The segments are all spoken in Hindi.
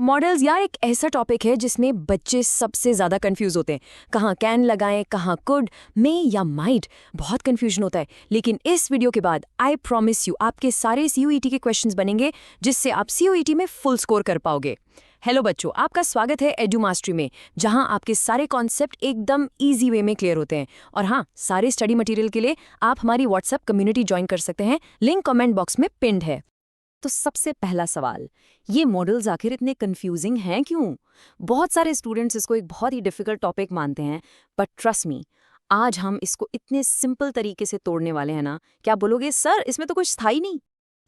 मॉडल्स यार एक ऐसा टॉपिक है जिसमें बच्चे सबसे ज्यादा कंफ्यूज होते हैं। कहाँ कैन लगाएं, कहाँ कुड, मे या माइट, बहुत कंफ्यूजन होता है। लेकिन इस वीडियो के बाद आई प्रॉमिस यू आपके सारे सीयूईटी के क्वेश्चंस बनेंगे जिससे आप सीयूईटी में फुल स्कोर कर पाओगे। हेलो बच्चों, आपका स्वागत है एडू मास्टरी में, जहां आपके सारे कॉन्सेप्ट एकदम इजी वे में क्लियर होते हैं। और हाँ, सारे स्टडी मटेरियल के लिए आप हमारी व्हाट्सएप कम्युनिटी ज्वाइन कर सकते हैं, लिंक कमेंट बॉक्स में पिन्ड है। तो सबसे पहला सवाल, ये मॉडल्स आखिर इतने कंफ्यूजिंग हैं क्यों? बहुत सारे स्टूडेंट्स इसको एक बहुत ही डिफिकल्ट टॉपिक मानते हैं, बट ट्रस्ट मी, आज हम इसको इतने सिंपल तरीके से तोड़ने वाले हैं ना, क्या बोलोगे सर इसमें तो कुछ था ही नहीं।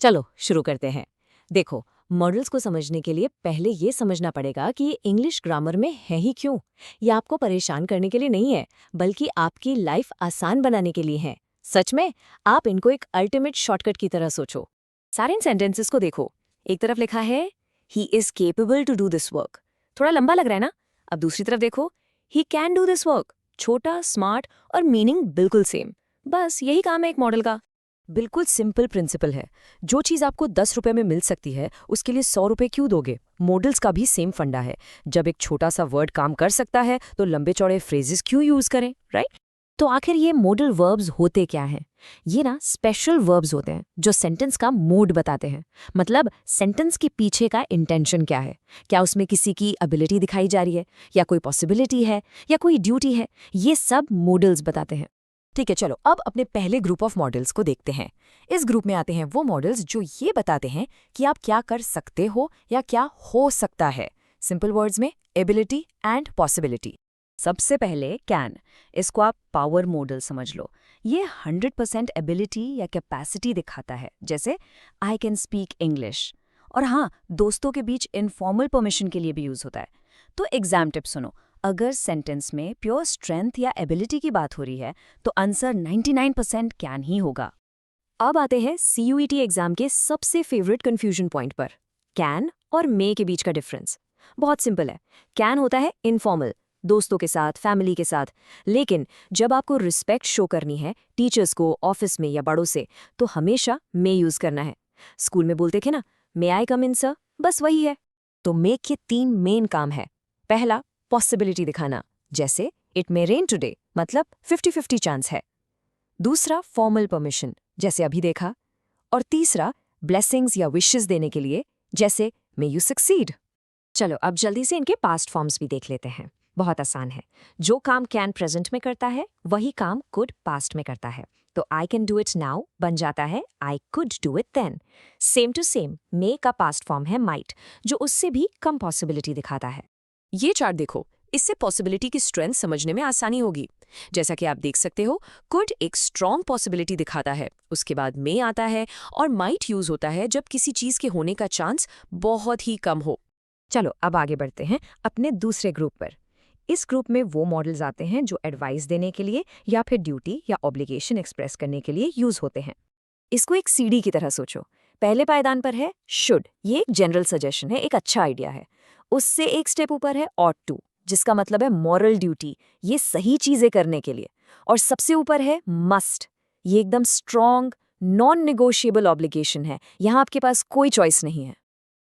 चलो शुरू करते हैं। देखो, मॉडल्स को समझने के लिए पहले ये समझना पड़ेगा कि ये इंग्लिश ग्रामर में है ही क्यों। ये आपको परेशान करने के लिए नहीं है, बल्कि आपकी लाइफ आसान बनाने के लिए है। सच में, आप इनको एक अल्टीमेट शॉर्टकट की तरह सोचो। सारे सेंटेंसेस को देखो, एक तरफ लिखा है he is capable to do this work, थोड़ा लंबा लग रहा है ना। अब दूसरी तरफ देखो, he can do this work, छोटा, स्मार्ट और मीनिंग बिल्कुल सेम। बस यही काम है एक मॉडल का। बिल्कुल सिंपल प्रिंसिपल है। जो चीज आपको 10 रुपए में मिल सकती है, उसके लिए 100 रुपए क्यों दोगे? मॉडल्स का भी सेम फंडा है। जब एक छोटा सा वर्ड काम कर सकता है तो लंबे चौड़े फ्रेजेस क्यों यूज करें, राइट? तो आखिर ये मॉडल वर्ब्स होते क्या हैं? ये ना स्पेशल वर्ब्स होते हैं जो सेंटेंस का मूड बताते हैं। मतलब सेंटेंस के पीछे का इंटेंशन क्या है, क्या उसमें किसी की एबिलिटी दिखाई जा रही है, या कोई पॉसिबिलिटी है, या कोई ड्यूटी है, ये सब मॉडल्स बताते हैं। ठीक है, चलो अब अपने पहले ग्रुप ऑफ मॉडल्स को देखते हैं। इस ग्रुप में आते हैं वो मॉडल्स जो ये बताते हैं कि आप क्या कर सकते हो या क्या हो सकता है। सिंपल वर्ड्स में एबिलिटी एंड पॉसिबिलिटी। सबसे पहले कैन, इसको आप पावर मॉडल समझ लो। ये 100% एबिलिटी या कैपेसिटी दिखाता है, जैसे आई कैन स्पीक इंग्लिश। और हाँ, दोस्तों के बीच इनफॉर्मल परमिशन के लिए भी यूज होता है। तो एग्जाम टिप सुनो, अगर सेंटेंस में प्योर स्ट्रेंथ या एबिलिटी की बात हो रही है तो आंसर 99% कैन ही होगा। अब आते हैं सीयूईटी एग्जाम के सबसे फेवरेट कंफ्यूजन पॉइंट पर, कैन और मे के बीच का डिफरेंस। बहुत सिंपल है। कैन होता है इनफॉर्मल, दोस्तों के साथ, फैमिली के साथ। लेकिन जब आपको रिस्पेक्ट शो करनी है टीचर्स को, ऑफिस में या बड़ों से, तो हमेशा मे यूज करना है। स्कूल में बोलते थे ना, मे आई कम इन सर, बस वही है। तो मे के 3 मेन काम है। पहला, पॉसिबिलिटी दिखाना, जैसे इट मे रेन टुडे, मतलब 50-50 चांस है। दूसरा, फॉर्मल परमिशन, जैसे अभी देखा। और तीसरा, ब्लेसिंग्स या विशेस देने के लिए, जैसे मे यू सक्सीड। चलो अब जल्दी से इनके पास्ट फॉर्म्स भी देख लेते हैं। बहुत आसान है। जो काम कैन प्रेजेंट में करता है वही काम कुड पास्ट में करता है। तो I can do it now बन जाता है I could do it then. Same to same, may का पास्ट फॉर्म है माइट, जो उससे भी कम पॉसिबिलिटी दिखाता है। ये चार्ट देखो, इससे पॉसिबिलिटी की स्ट्रेंथ समझने में आसानी होगी। जैसा कि आप देख सकते हो, कुड एक स्ट्रॉन्ग पॉसिबिलिटी दिखाता है, उसके बाद मे आता है, और माइट यूज होता है जब किसी चीज के होने का चांस बहुत ही कम हो। चलो अब आगे बढ़ते हैं अपने दूसरे ग्रुप पर। इस ग्रुप में वो मॉडल्स आते हैं जो एडवाइस देने के लिए या फिर ड्यूटी या ऑब्लिगेशन एक्सप्रेस करने के लिए यूज होते हैं। इसको एक सीढ़ी की तरह सोचो। पहले पायदान पर है शुड, ये एक जनरल सजेशन है, एक अच्छा आइडिया है। उससे एक स्टेप ऊपर है ऑट टू, जिसका मतलब है मॉरल ड्यूटी, ये सही चीजें करने के लिए। और सबसे ऊपर है मस्ट, ये एकदम स्ट्रॉन्ग नॉन निगोशिएबल ऑब्लिगेशन है, यहाँ आपके पास कोई चॉइस नहीं है।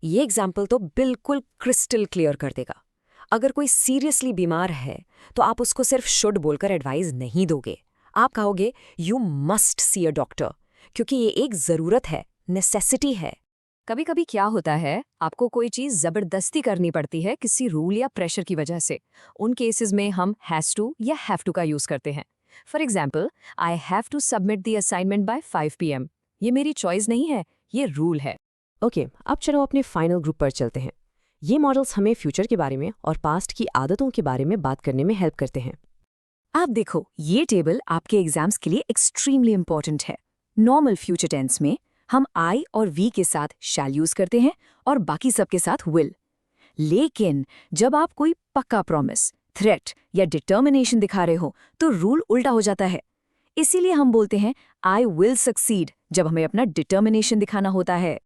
ये एग्जाम्पल तो बिल्कुल क्रिस्टल क्लियर कर देगा। अगर कोई सीरियसली बीमार है तो आप उसको सिर्फ शुड बोलकर एडवाइस नहीं दोगे, आप कहोगे you must see a doctor, क्योंकि ये एक जरूरत है, नेसेसिटी है। कभी कभी क्या होता है, आपको कोई चीज जबरदस्ती करनी पड़ती है किसी रूल या प्रेशर की वजह से। उन केसेस में हम हैज टू या हैव टू का यूज करते हैं। For example, I have to submit the assignment by 5 PM। ये मेरी चॉइस नहीं है, ये रूल है। ओके, अब चलो अपने फाइनल ग्रुप पर चलते हैं। ये मॉडल्स हमें फ्यूचर के बारे में और पास्ट की आदतों के बारे में बात करने में हेल्प करते हैं। आप देखो, ये टेबल आपके एग्जाम्स के लिए एक्सट्रीमली इंपॉर्टेंट है। नॉर्मल फ्यूचर टेंस में हम आई और वी के साथ शैल यूज करते हैं और बाकी सब के साथ विल। लेकिन जब आप कोई पक्का प्रॉमिस, थ्रेट या डिटर्मिनेशन दिखा रहे हो तो रूल उल्टा हो जाता है। इसीलिए हम बोलते हैं आई विल सक्सीड जब हमें अपना डिटर्मिनेशन दिखाना होता है।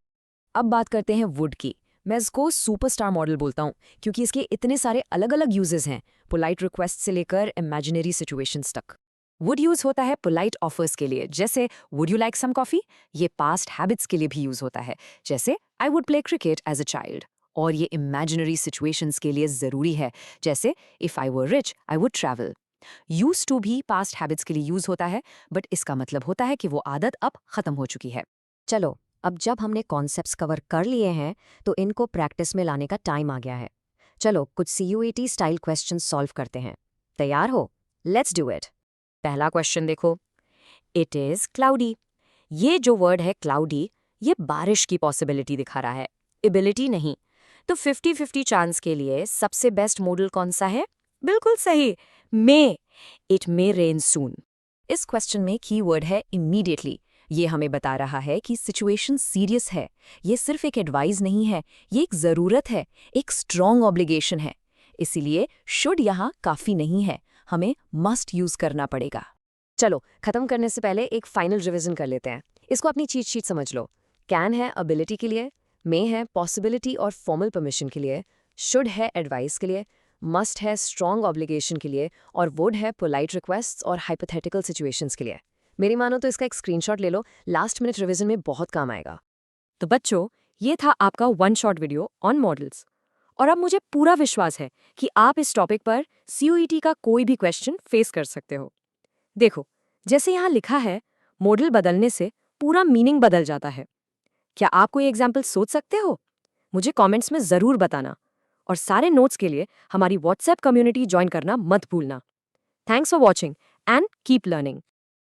अब बात करते हैं वुड की। मैं इसको सुपरस्टार मॉडल बोलता हूँ क्योंकि इसके इतने सारे अलग अलग यूजेस हैं, पोलाइट रिक्वेस्ट से लेकर इमेजिनरी सिचुएशंस तक। वुड यूज होता है पोलाइट ऑफर्स के लिए, जैसे would you like some coffee. ये पास्ट हैबिट्स के लिए भी यूज होता है, जैसे I would play cricket as a child. और ये इमेजिनरी सिचुएशंस के लिए ज़रूरी है, जैसे if I were rich I would travel. Used to भी पास्ट हैबिट्स के लिए यूज होता है, बट इसका मतलब होता है कि वो आदत अब खत्म हो चुकी है। चलो, अब जब हमने कॉन्सेप्ट्स कवर कर लिए हैं तो इनको प्रैक्टिस में लाने का टाइम आ गया है। चलो कुछ CUET स्टाइल क्वेश्चन सॉल्व करते हैं। तैयार हो? Let's do it. पहला क्वेश्चन देखो, इट इज क्लाउडी। ये जो वर्ड है क्लाउडी, ये बारिश की पॉसिबिलिटी दिखा रहा है, एबिलिटी नहीं। तो 50-50 चांस के लिए सबसे बेस्ट मॉडल कौन सा है? बिल्कुल सही, मे। इट मे रेन सून। इस क्वेश्चन में कीवर्ड है इमीडिएटली। ये हमें बता रहा है कि सिचुएशन सीरियस है। ये सिर्फ एक एडवाइस नहीं है, ये एक ज़रूरत है, एक स्ट्रॉन्ग ऑब्लिगेशन है। इसीलिए शुड यहाँ काफ़ी नहीं है, हमें मस्ट यूज़ करना पड़ेगा। चलो, खत्म करने से पहले एक फाइनल रिवीजन कर लेते हैं। इसको अपनी चीट शीट समझ लो। कैन है एबिलिटी के लिए, मे है पॉसिबिलिटी और फॉर्मल परमिशन के लिए, शुड है एडवाइस के लिए, मस्ट है स्ट्रॉन्ग ऑब्लिगेशन के लिए, और वुड है पोलाइट रिक्वेस्ट्स और हाइपोथेटिकल सिचुएशंस के लिए। मेरी मानो तो इसका एक स्क्रीनशॉट ले लो, लास्ट मिनट रिवीजन में बहुत काम आएगा। तो बच्चों, ये था आपका one shot video on models. और अब मुझे पूरा विश्वास है कि आप इस टॉपिक पर CUET का कोई भी क्वेश्चन फेस कर सकते हो। देखो, जैसे यहाँ लिखा है, मॉडल बदलने से पूरा मीनिंग बदल जाता है। क्या आप कोई एग्जाम्पल सोच सकते हो? मुझे कमेंट्स में ज़रूर बताना। और सारे नोट्स के लिए हमारी व्हाट्सएप कम्युनिटी ज्वाइन करना मत भूलना। Thanks for watching and keep learning.